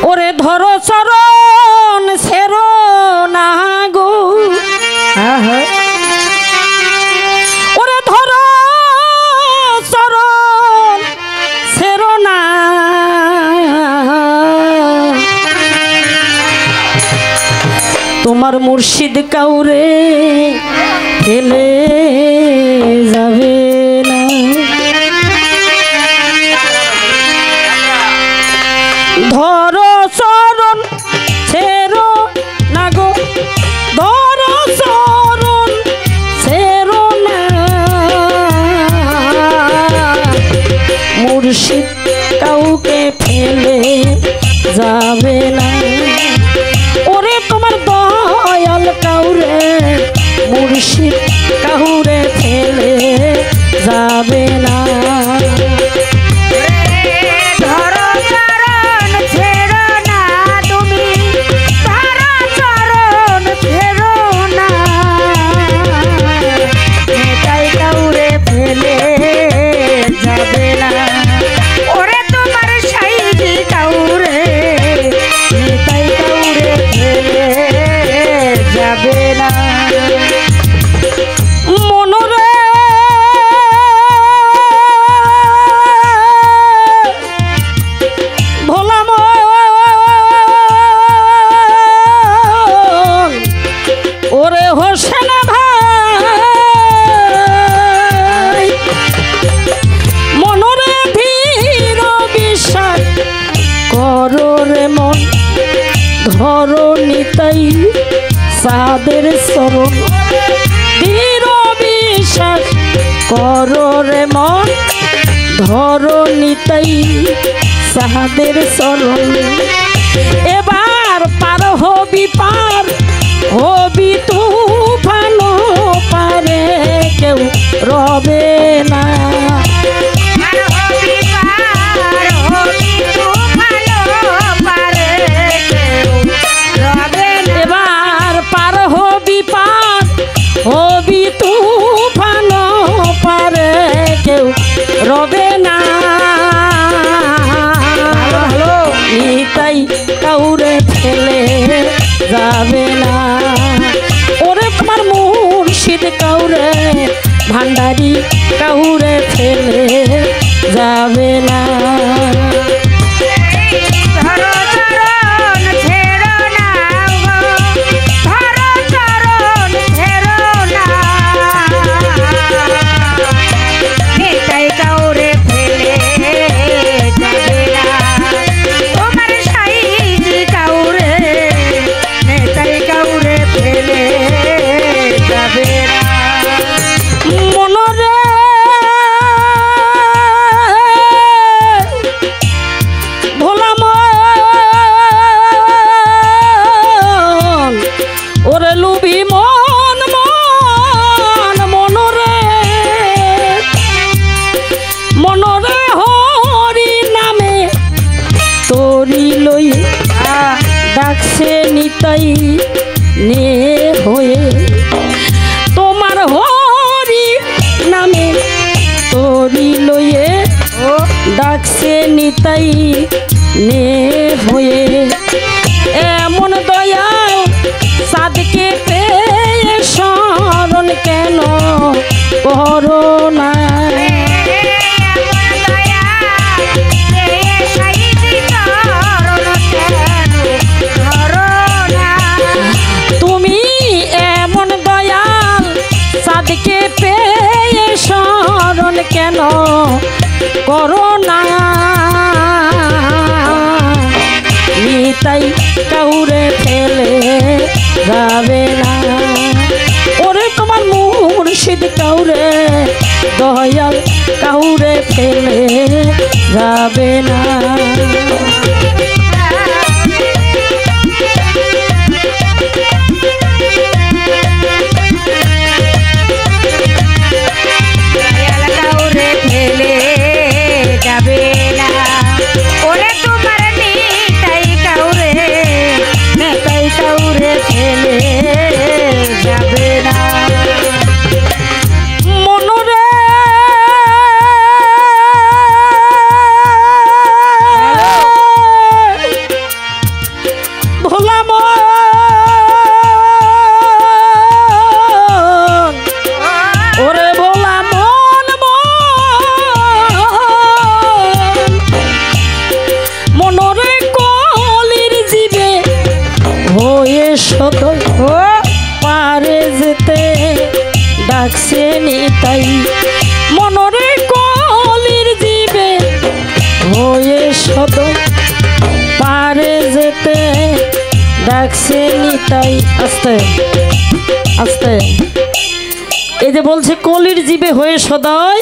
ওরে ধরো চরণ ছেড়ো না গো, ওরে ধরো চরণ ছেড়ো না, তোমার মুর্শিদ কাউরে ফেলে যাবে না। ধরো চরণ ছেড়ো না গো, ধরো চরণ ছেড়ো না, মুর্শিদ কাউকে ফেলে যাবে না। ওরে তোমার দয়াল কাউরে মুর্শিদ কাউরে ফেলে যাবে না। ধরো নিতাই সাদের চরণ, দৃঢ় বিশ্বাস করো রে মন, ধরো নিতাই সাদের চরণ। এবার পার হবি পার হবি তুফান পারে কেউ রবে না। হবি তুফান পারে কেউ রবে না, নিতাই কাউরে ফেলে যাবে না। ওরে তোমার মুর্শিদ কাউরে ভান্ডারি কাউরে ফেলে যাবে না। ডাকছে নিতাই নে হয়ে, তোমার হরি নামে তোরি লয়ে ডাকছে নিতাই নে হয়ে। এমন দয়া সাদকে পেয়ে শরণ কেন করো না, কেন করো না, নিতাই কাউরে ফেলে যাবে না। ওরে তোমার মুর্শিদ কাউরে দয়াল কাউরে ফেলে যাবে না। ডাকছে নিতাই মনরে কলির জীবে হয়ে সদ পারে যেতে ডাকছে নিতাই। আস্তে আস্তে এই যে বলছে কলির জীবে হয়ে সদয়